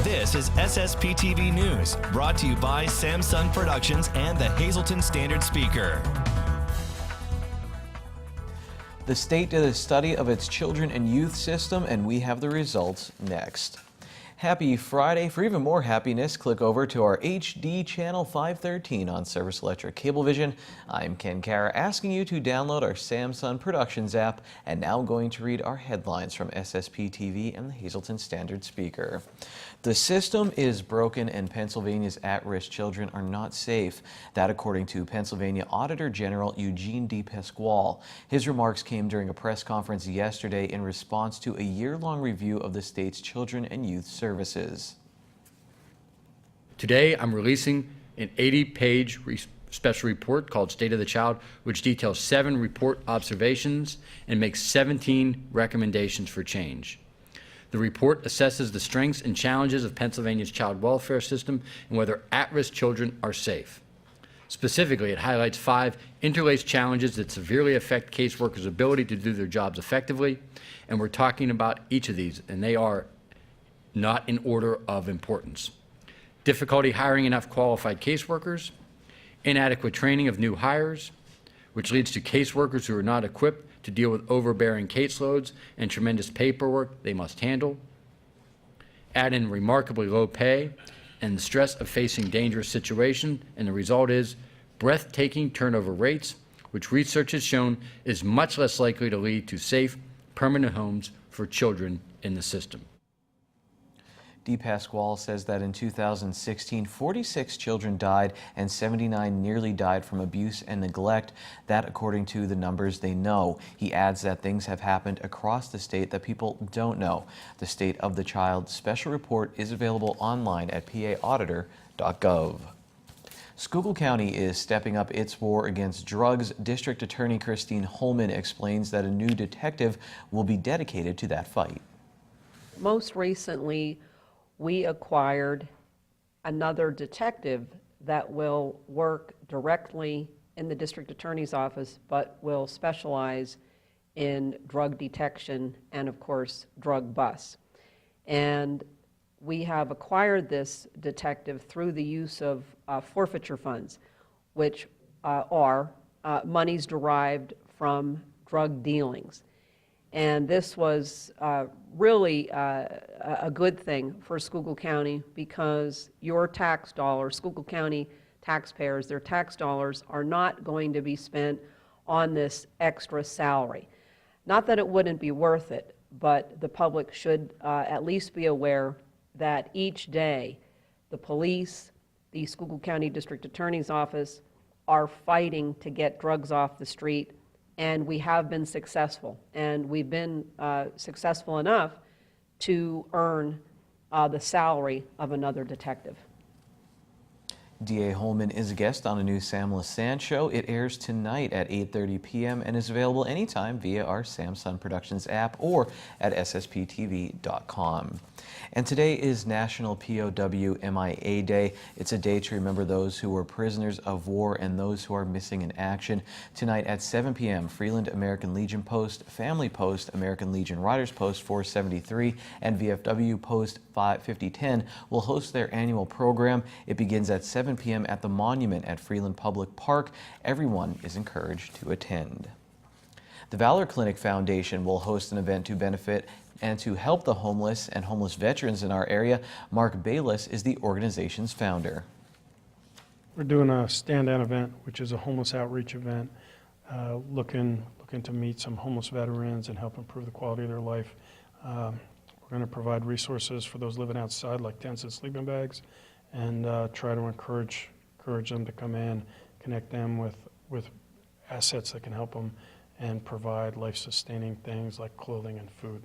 This is SSPTV News, brought to you by Samsung Productions and the Hazleton Standard Speaker. The state did a study of its children and youth system, and we have the results next. Happy Friday. For even more happiness, click over to our HD channel 513 on Service Electric Cablevision. I'm Ken Kara, asking you to download our Samsung Productions app, and now going to read our headlines from SSPTV and the Hazleton Standard Speaker. The system is broken and Pennsylvania's at-risk children are not safe. That according to Pennsylvania Auditor General Eugene D. Pasquale. His remarks came during a press conference yesterday in response to a year-long review of the state's children and youth services. Today, I'm releasing an 80-page special report called State of the Child, which details 7 report observations and makes 17 recommendations for change. The report assesses the strengths and challenges of Pennsylvania's child welfare system and whether at-risk children are safe. Specifically, it highlights 5 interlaced challenges that severely affect caseworkers' ability to do their jobs effectively, and we're talking about each of these, and they are not in order of importance. Difficulty hiring enough qualified caseworkers, inadequate training of new hires, which leads to caseworkers who are not equipped to deal with overbearing caseloads and tremendous paperwork they must handle. Add in remarkably low pay and the stress of facing dangerous situations, and the result is breathtaking turnover rates, which research has shown is much less likely to lead to safe, permanent homes for children in the system. D. Pasquale says that in 2016, 46 children died and 79 nearly died from abuse and neglect. That according to the numbers they know. He adds that things have happened across the state that people don't know. The State of the Child special report is available online at paauditor.gov. Schuylkill County is stepping up its war against drugs. District Attorney Christine Holman explains that a new detective will be dedicated to that fight. Most recently, we acquired another detective that will work directly in the district attorney's office, but will specialize in drug detection and, of course, drug busts. And we have acquired this detective through the use of forfeiture funds, which are monies derived from drug dealings. And this was really a good thing for Schuylkill County, because your tax dollars, Schuylkill County taxpayers, their tax dollars are not going to be spent on this extra salary. Not that it wouldn't be worth it, but the public should at least be aware that each day the police, the Schuylkill County District Attorney's Office are fighting to get drugs off the street. And we have been successful, and we've been successful enough to earn the salary of another detective. D.A. Holman is a guest on a new Sam Lassand show. It airs tonight at 8:30 p.m. and is available anytime via our Samsung Productions app or at SSPTV.com. And today is National POW MIA Day. It's a day to remember those who were prisoners of war and those who are missing in action. Tonight at 7 p.m., Freeland American Legion Post, Family Post, American Legion Riders Post 473, and VFW Post 5010 will host their annual program. It begins at 7 p.m. at the Monument at Freeland Public Park. Everyone is encouraged to attend. The Valor Clinic Foundation will host an event to benefit and to help the homeless and homeless veterans in our area. Mark Bayless is the organization's founder. We're doing a stand-down event, which is a homeless outreach event, looking to meet some homeless veterans and help improve the quality of their life. We're going to provide resources for those living outside, like tents and sleeping bags, and try to encourage them to come in, connect them with assets that can help them, and provide life-sustaining things like clothing and food.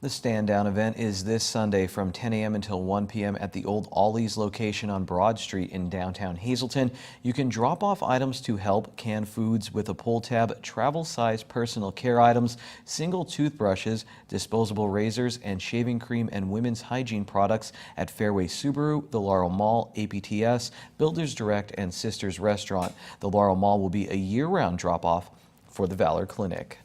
The Stand Down event is this Sunday from 10 a.m. until 1 p.m. at the old Ollie's location on Broad Street in downtown Hazleton. You can drop off items to help, canned foods with a pull tab, travel-size personal care items, single toothbrushes, disposable razors, and shaving cream and women's hygiene products at Fairway Subaru, the Laurel Mall, APTS, Builders Direct, and Sisters Restaurant. The Laurel Mall will be a year-round drop-off for the Valor Clinic.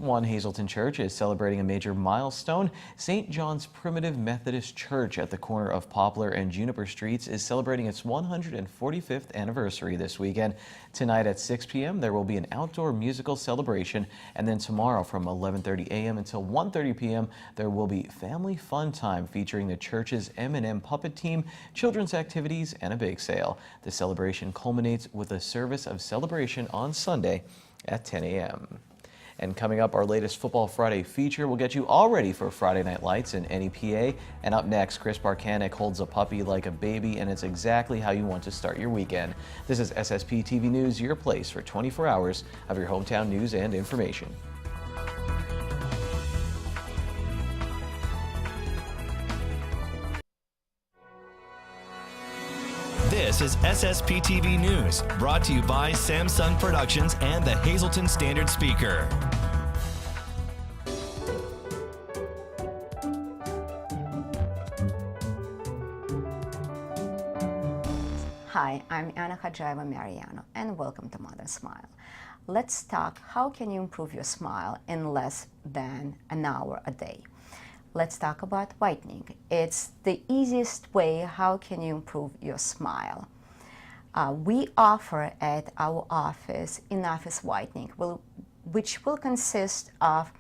One Hazelton church is celebrating a major milestone. St. John's Primitive Methodist Church at the corner of Poplar and Juniper Streets is celebrating its 145th anniversary this weekend. Tonight at 6 p.m. there will be an outdoor musical celebration, and then tomorrow from 11:30 a.m. until 1:30 p.m. there will be family fun time featuring the church's M&M puppet team, children's activities, and a bake sale. The celebration culminates with a service of celebration on Sunday at 10 a.m. And coming up, our latest Football Friday feature will get you all ready for Friday Night Lights in NEPA. And up next, Chris Barkanek holds a puppy like a baby, and it's exactly how you want to start your weekend. This is SSPTV News, your place for 24 hours of your hometown news and information. This is SSPTV News, brought to you by Samsung Productions and the Hazelton Standard Speaker. Hi, I'm Anna Hadjaeva Mariano, and welcome to Modern Smile. Let's talk how can you improve your smile in less than an hour a day. Let's talk about whitening. It's the easiest way how can you improve your smile. We offer at our office in-office whitening, which will consist of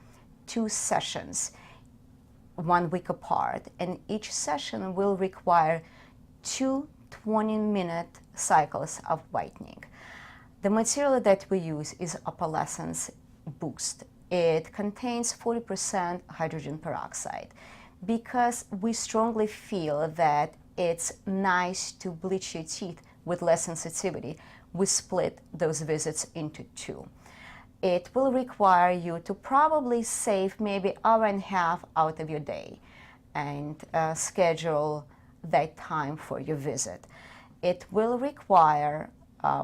2 sessions, 1 week apart, and each session will require 2 20-minute cycles of whitening. The material that we use is opalescence boost. It contains 40% hydrogen peroxide. Because we strongly feel that it's nice to bleach your teeth with less sensitivity, we split those visits into 2. It will require you to probably save maybe hour and a half out of your day and schedule that time for your visit. It will require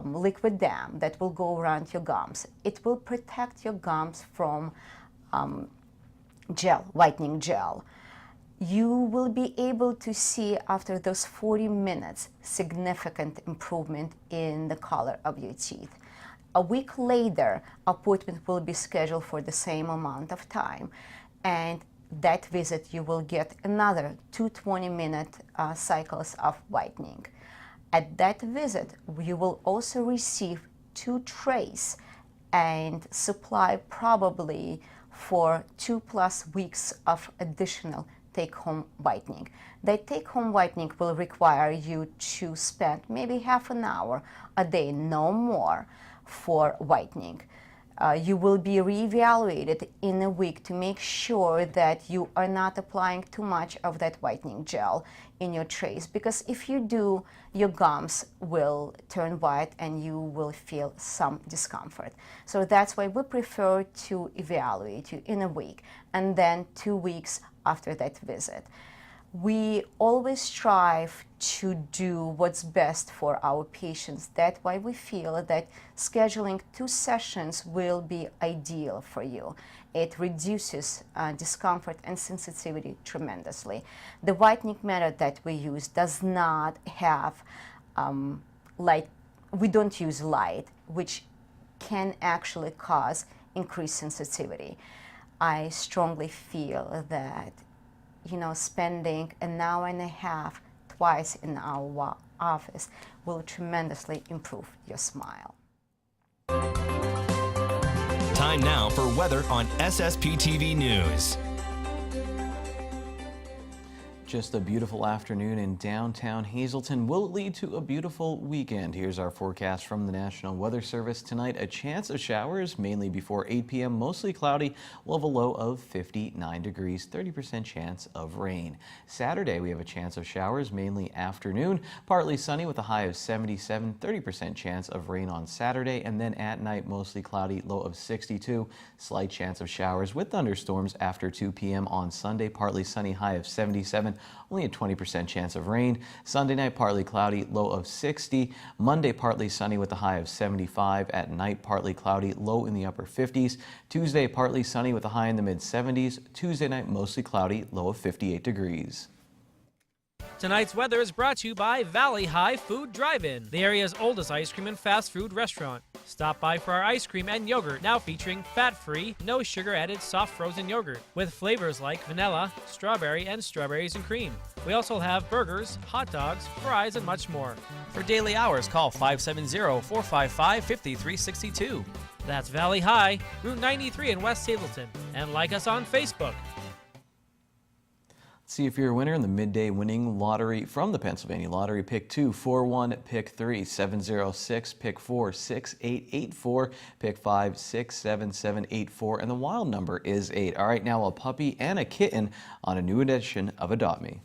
liquid dam that will go around your gums. It will protect your gums from whitening gel. You will be able to see after those 40 minutes significant improvement in the color of your teeth. A week later, appointment will be scheduled for the same amount of time, and that visit you will get another 2 20-minute cycles of whitening. At that visit, you will also receive 2 trays and supply probably for 2+ weeks of additional take-home whitening. That take-home whitening will require you to spend maybe half an hour a day, no more, for whitening. You will be reevaluated in a week to make sure that you are not applying too much of that whitening gel in your trays, because if you do, your gums will turn white and you will feel some discomfort. So that's why we prefer to evaluate you in a week and then 2 weeks after that visit. We always strive to do what's best for our patients. That's why we feel that scheduling 2 sessions will be ideal for you. It reduces discomfort and sensitivity tremendously. The whitening method that we use does not have light. We don't use light, which can actually cause increased sensitivity. I strongly feel that spending an hour and a half twice in our office will tremendously improve your smile. Time now for weather on SSPTV News. Just a beautiful afternoon in downtown Hazelton. Will it lead to a beautiful weekend? Here's our forecast from the National Weather Service. Tonight, a chance of showers, mainly before 8 p.m., mostly cloudy. We'll have a low of 59 degrees, 30% chance of rain. Saturday, we have a chance of showers, mainly afternoon. Partly sunny with a high of 77, 30% chance of rain on Saturday. And then at night, mostly cloudy, low of 62. Slight chance of showers with thunderstorms after 2 p.m. on Sunday. Partly sunny, high of 77. Only a 20% chance of rain. Sunday night, partly cloudy, low of 60. Monday, partly sunny with a high of 75. At night, partly cloudy, low in the upper 50s. Tuesday, partly sunny with a high in the mid 70s. Tuesday night, mostly cloudy, low of 58 degrees. Tonight's weather is brought to you by Valley High Food Drive-In, the area's oldest ice cream and fast food restaurant. Stop by for our ice cream and yogurt, now featuring fat-free, no sugar-added soft frozen yogurt with flavors like vanilla, strawberry, and strawberries and cream. We also have burgers, hot dogs, fries, and much more. For daily hours, call 570-455-5362. That's Valley High, Route 93 in West Hazleton, and like us on Facebook. See if you're a winner in the midday winning lottery from the Pennsylvania Lottery. Pick 2, 4-1, pick 3, 706, pick 4, 6884, pick 5, 67784, and the wild number is 8. All right, now a puppy and a kitten on a new edition of Adopt Me.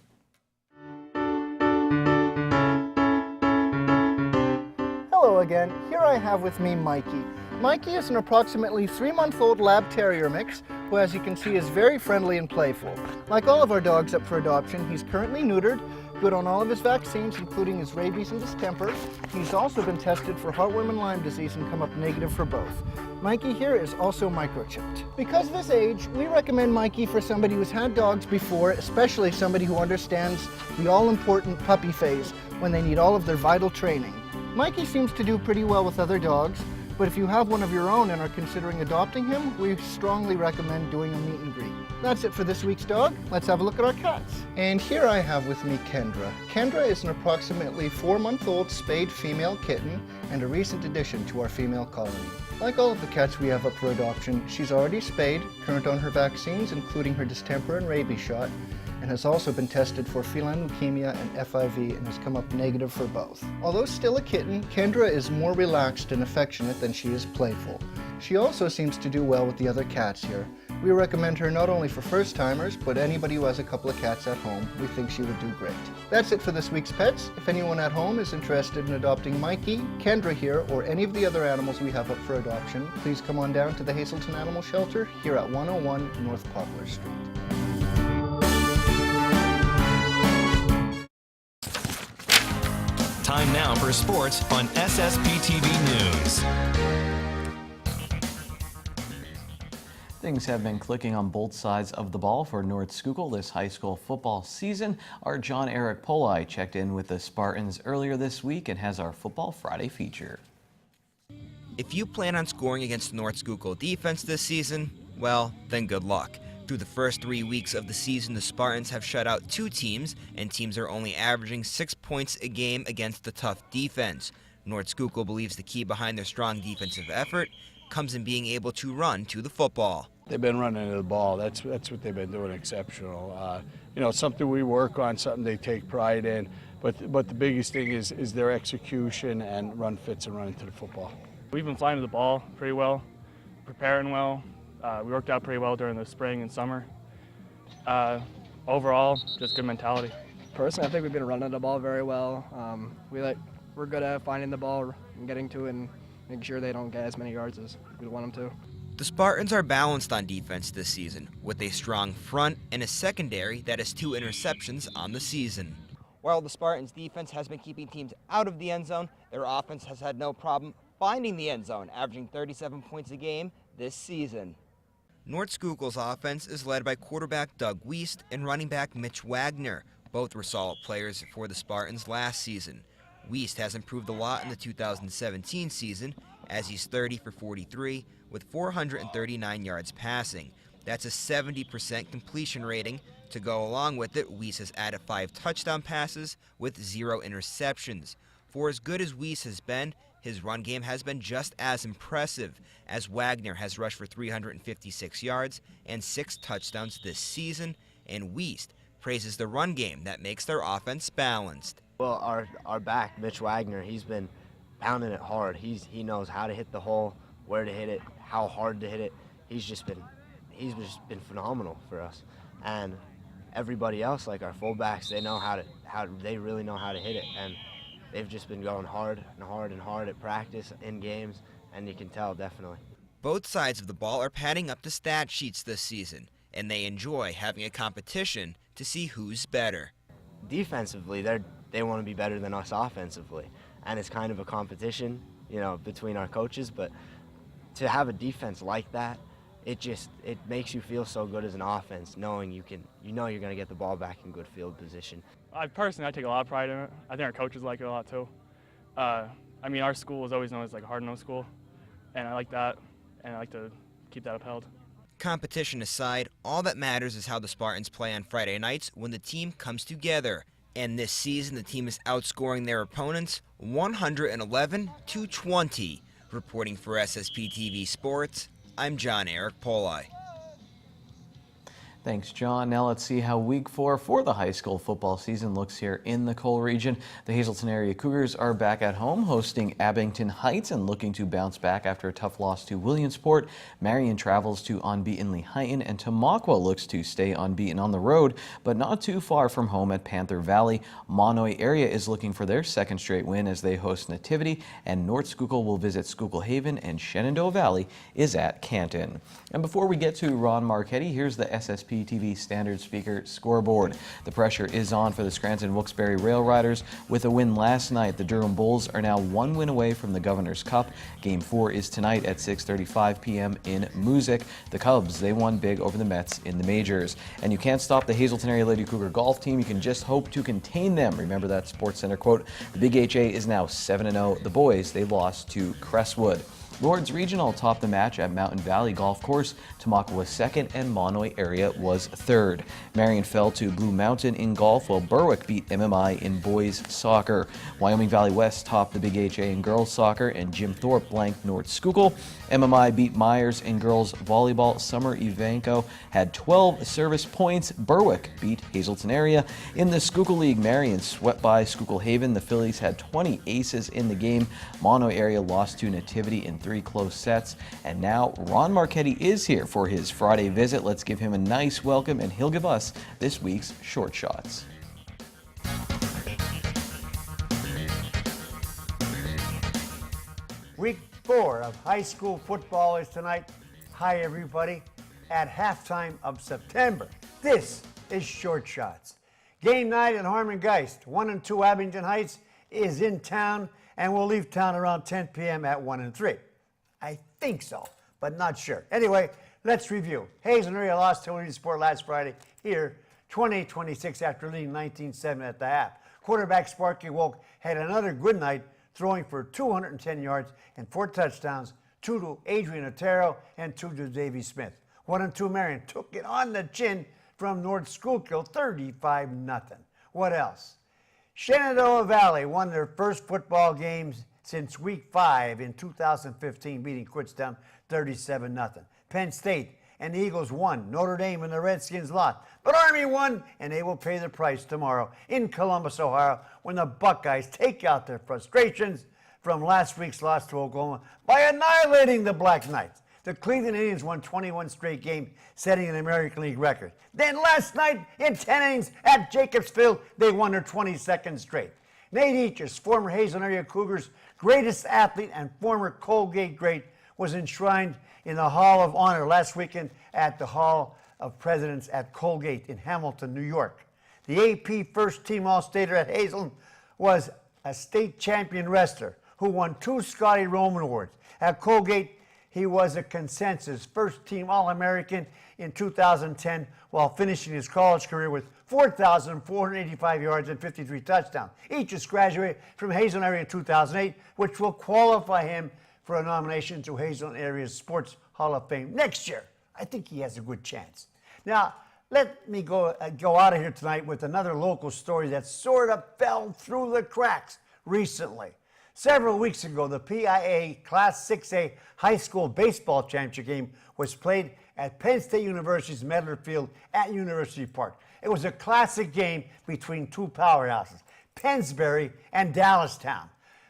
Hello again. Here I have with me Mikey. Mikey is an approximately 3-month-old lab terrier mix who, as you can see, is very friendly and playful. Like all of our dogs up for adoption, he's currently neutered, good on all of his vaccines, including his rabies and distemper. He's also been tested for heartworm and Lyme disease and come up negative for both. Mikey here is also microchipped. Because of his age, we recommend Mikey for somebody who's had dogs before, especially somebody who understands the all-important puppy phase when they need all of their vital training. Mikey seems to do pretty well with other dogs, but if you have one of your own and are considering adopting him, we strongly recommend doing a meet and greet. That's it for this week's dog. Let's have a look at our cats. And here I have with me Kendra. Kendra is an approximately 4-month-old spayed female kitten and a recent addition to our female colony. Like all of the cats we have up for adoption, she's already spayed, current on her vaccines, including her distemper and rabies shot, and has also been tested for feline leukemia and FIV and has come up negative for both. Although still a kitten, Kendra is more relaxed and affectionate than she is playful. She also seems to do well with the other cats here. We recommend her not only for first-timers, but anybody who has a couple of cats at home. We think she would do great. That's it for this week's pets. If anyone at home is interested in adopting Mikey, Kendra here, or any of the other animals we have up for adoption, please come on down to the Hazleton Animal Shelter here at 101 North Poplar Street. Time now for sports on SSPTV News. Things have been clicking on both sides of the ball for North Schuylkill this high school football season. Our John Eric Polai checked in with the Spartans earlier this week and has our Football Friday feature. If you plan on scoring against North Schuylkill defense this season, well, then good luck. Through the first 3 weeks of the season, the Spartans have shut out 2 teams, and teams are only averaging 6 points a game against the tough defense. North Schuylkill believes the key behind their strong defensive effort comes in being able to run to the football. They've been running to the ball. That's what they've been doing exceptional. It's something we work on, something they take pride in. But the biggest thing is their execution and run fits and running to the football. We've been flying to the ball pretty well, preparing well. We worked out pretty well during the spring and summer. Overall, just good mentality. Personally, I think we've been running the ball very well. We're good at finding the ball and getting to it and making sure they don't get as many yards as we want them to. The Spartans are balanced on defense this season, with a strong front and a secondary that has 2 interceptions on the season. While the Spartans' defense has been keeping teams out of the end zone, their offense has had no problem finding the end zone, averaging 37 points a game this season. North Schuylkill's offense is led by quarterback Doug Wiest and running back Mitch Wagner. Both were solid players for the Spartans last season. Wiest has improved a lot in the 2017 season, as he's 30 for 43 with 439 yards passing. That's a 70% completion rating. To go along with it, Wiest has added 5 touchdown passes with 0 interceptions. For as good as Wiest has been, his run game has been just as impressive, as Wagner has rushed for 356 yards and 6 touchdowns this season, and Wiest praises the run game that makes their offense balanced. Well, our back, Mitch Wagner, he's been pounding it hard. He knows how to hit the hole, where to hit it, how hard to hit it. He's just been phenomenal for us. And everybody else, like our fullbacks, they really know how to hit it. And they've just been going hard and hard and hard at practice, in games, and you can tell, definitely. Both sides of the ball are padding up the stat sheets this season, and they enjoy having a competition to see who's better. Defensively, they want to be better than us offensively, and it's kind of a competition, between our coaches. But to have a defense like that it makes you feel so good as an offense, knowing you're going to get the ball back in good field position. I take a lot of pride in it. I think our coaches like it a lot too. I mean, our school is always known as like a hard-nosed school, and I like that, and I like to keep that upheld. Competition aside, all that matters is how the Spartans play on Friday nights when the team comes together. And this season, the team is outscoring their opponents 111-20. Reporting for SSPTV Sports, I'm John Eric Poli. Thanks, John. Now let's see how week 4 for the high school football season looks here in the Cole region. The Hazleton area Cougars are back at home hosting Abington Heights and looking to bounce back after a tough loss to Williamsport. Marion travels to unbeaten Lehighton, and Tamaqua looks to stay unbeaten on the road, but not too far from home at Panther Valley. Monoy area is looking for their second straight win as they host Nativity, and North Schuylkill will visit Schuylkill Haven, and Shenandoah Valley is at Canton. And before we get to Ron Marchetti, here's the SSPTV Standard Speaker scoreboard. The pressure is on for the Scranton-Wilkes-Barre Rail Riders. With a win last night, the Durham Bulls are now 1 win away from the Governor's Cup. Game 4 is tonight at 6:35 p.m. in Moosic. The Cubs, they won big over the Mets in the majors. And you can't stop the Hazleton area Lady Cougar golf team. You can just hope to contain them. Remember that Sports Center quote. The Big HA is now 7-0. The boys, they lost to Crestwood. Lord's Regional topped the match at Mountain Valley Golf Course. Tamaqua was second and Monoy area was third. Marion fell to Blue Mountain in golf while Berwick beat MMI in boys soccer. Wyoming Valley West topped the Big HA in girls soccer and Jim Thorpe blanked North Schuylkill. MMI beat Myers in girls volleyball. Summer Ivanko had 12 service points. Berwick beat Hazleton area. In the Schuylkill League, Marion swept by Schuylkill Haven. The Phillies had 20 aces in the game. Monoy area lost to Nativity in 3 close sets. And now Ron Marchetti is here for his Friday visit. Let's give him a nice welcome, and he'll give us this week's Short Shots. Week 4 of high school football is tonight. Hi, everybody. At halftime of September, this is Short Shots. Game night at Harmon Geist. 1 and 2 Abington Heights is in town and will leave town around 10 p.m. at 1 and 3. I think so, but not sure. Anyway, let's review. Hazen area lost to Williamsport last Friday here, 28-26 after leading 19-7 at the half. Quarterback Sparky Wolk had another good night, throwing for 210 yards and 4 touchdowns, 2 to Adrian Otero and 2 to Davey Smith. 1 and 2 Marion took it on the chin from North Schuylkill, 35-0. What else? Shenandoah Valley won their first football games since week 5 in 2015, beating Kutztown 37-0. Penn State and the Eagles won. Notre Dame and the Redskins lost. But Army won, and they will pay the price tomorrow in Columbus, Ohio, when the Buckeyes take out their frustrations from last week's loss to Oklahoma by annihilating the Black Knights. The Cleveland Indians won 21 straight games, setting an American League record. Then last night, in 10 innings at Jacobs Field, they won their 22nd straight. Nate Eaches, former Hazen area Cougars' greatest athlete and former Colgate great, was enshrined in the Hall of Honor last weekend at the Hall of Presidents at Colgate in Hamilton, New York. The AP first-team All-Stater at Hazelton was a state champion wrestler who won 2 Scotty Roman Awards. At Colgate, he was a consensus first-team All-American in 2010 while finishing his college career with 4,485 yards and 53 touchdowns. Each graduated from Hazelton area in 2008, which will qualify him for a nomination to Hazelton area's Sports Hall of Fame next year. I think he has a good chance. Now, let me go out of here tonight with another local story that sort of fell through the cracks recently. Several weeks ago, the PIA Class 6A high school baseball championship game was played at Penn State University's Medler Field at University Park. It was a classic game between 2 powerhouses, Pennsbury and Dallastown.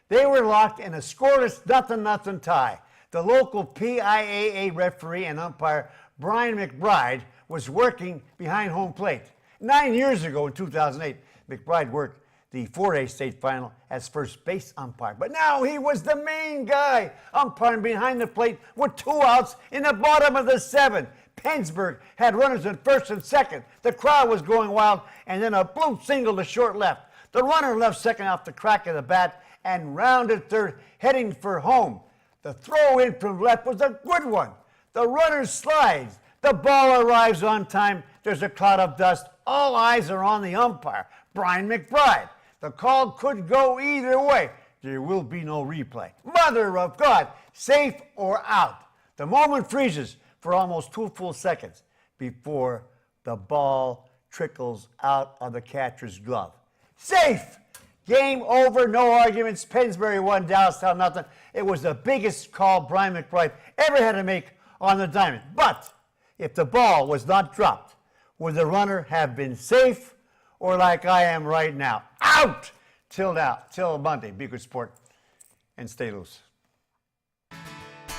They were locked in a scoreless 0-0 tie. The local PIAA referee and umpire, Brian McBride, was working behind home plate. 9 years ago, in 2008, McBride worked the 4A state final as first base umpire. But now he was the main guy, umpiring behind the plate with 2 outs in the bottom of the 7th. Pennsburg had runners in first and second. The crowd was going wild, and then a blue single to short left. The runner left second off the crack of the bat and rounded third, heading for home. The throw in from left was a good one. The runner slides. The ball arrives on time. There's a cloud of dust. All eyes are on the umpire, Brian McBride. The call could go either way. There will be no replay. Mother of God, safe or out. The moment freezes for almost 2 full seconds before the ball trickles out of the catcher's glove. Safe! Game over, no arguments. Pennsbury won, Dallas nothing. It was the biggest call Brian McBride ever had to make on the diamond. But if the ball was not dropped, would the runner have been safe or like I am right now? Out! Till Monday. Be good sport and stay loose.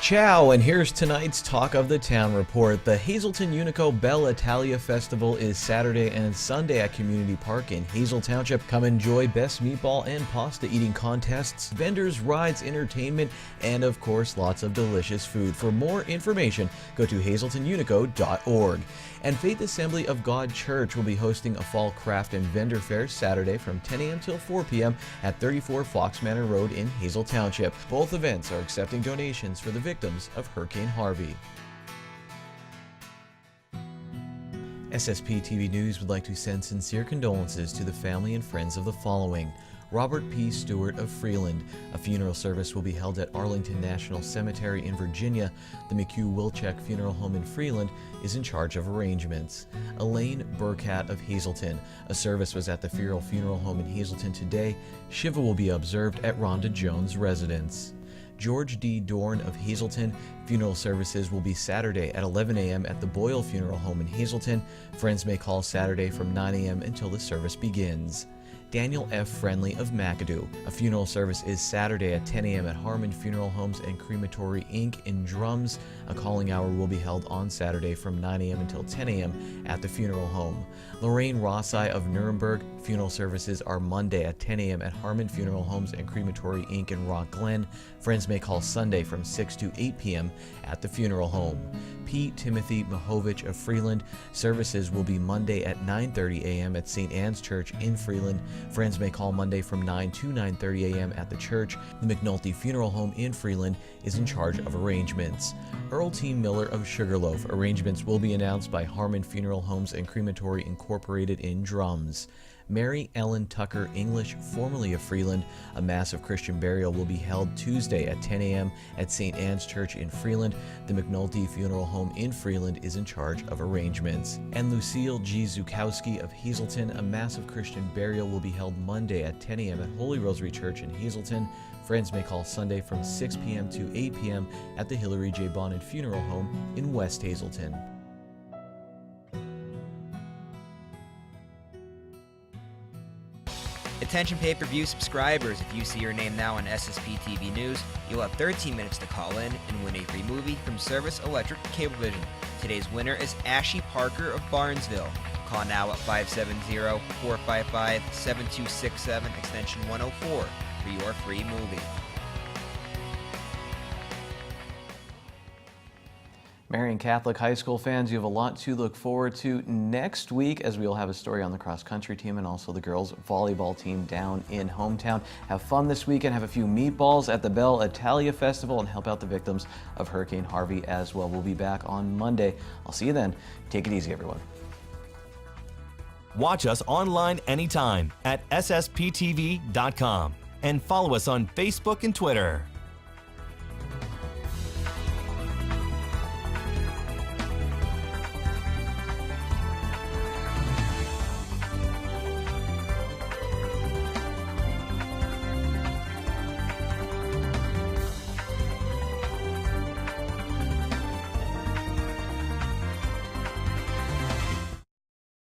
Ciao, and here's tonight's Talk of the Town report. The Hazleton Unico Bella Italia Festival is Saturday and Sunday at Community Park in Hazel Township. Come enjoy best meatball and pasta eating contests, vendors, rides, entertainment, and of course lots of delicious food. For more information, go to hazletonunico.org. And Faith Assembly of God Church will be hosting a fall craft and vendor fair Saturday from 10 a.m. till 4 p.m. at 34 Fox Manor Road in Hazel Township. Both events are accepting donations for the victims of Hurricane Harvey. SSPTV News would like to send sincere condolences to the family and friends of the following. Robert P. Stewart of Freeland. A funeral service will be held at Arlington National Cemetery in Virginia. The McHugh-Wilczek Funeral Home in Freeland is in charge of arrangements. Elaine Burkhat of Hazleton. A service was at the Funeral Home in Hazleton today. Shiva will be observed at Rhonda Jones' residence. George D. Dorn of Hazleton. Funeral services will be Saturday at 11 a.m. at the Boyle Funeral Home in Hazleton. Friends may call Saturday from 9 a.m. until the service begins. Daniel F. Friendly of McAdoo. A funeral service is Saturday at 10 a.m. at Harmon Funeral Homes and Crematory Inc. in Drums. A calling hour will be held on Saturday from 9 a.m. until 10 a.m. at the funeral home. Lorraine Rossi of Nuremberg. Funeral services are Monday at 10 a.m. at Harmon Funeral Homes and Crematory Inc. in Rock Glen. Friends may call Sunday from 6 to 8 p.m. at the funeral home. P. Timothy Mahovich of Freeland. Services will be Monday at 9:30 a.m. at St. Anne's Church in Freeland. Friends may call Monday from 9 to 9:30 a.m. at the church. The McNulty Funeral Home in Freeland is in charge of arrangements. Earl T. Miller of Sugarloaf. Arrangements will be announced by Harmon Funeral Homes and Crematory Incorporated in Drums. Mary Ellen Tucker English, formerly of Freeland. A massive Christian burial will be held Tuesday at 10 a.m. at St. Anne's Church in Freeland. The McNulty Funeral Home in Freeland is in charge of arrangements. And Lucille G. Zukowski of Hazleton. A massive Christian burial will be held Monday at 10 a.m. at Holy Rosary Church in Hazleton. Friends may call Sunday from 6 p.m. to 8 p.m. at the Hillary J. Bonnet Funeral Home in West Hazleton. Attention pay-per-view subscribers, if you see your name now on SSPTV News, you'll have 13 minutes to call in and win a free movie from Service Electric Cablevision. Today's winner is Ashley Parker of Barnesville. Call now at 570-455-7267, extension 104 for your free movie. Marian Catholic High School fans, you have a lot to look forward to next week, as we'll have a story on the cross-country team and also the girls volleyball team down in hometown. Have fun this weekend, have a few meatballs at the Belle Italia Festival, and help out the victims of Hurricane Harvey as well. We'll be back on Monday. I'll see you then. Take it easy, everyone. Watch us online anytime at ssptv.com and follow us on Facebook and Twitter.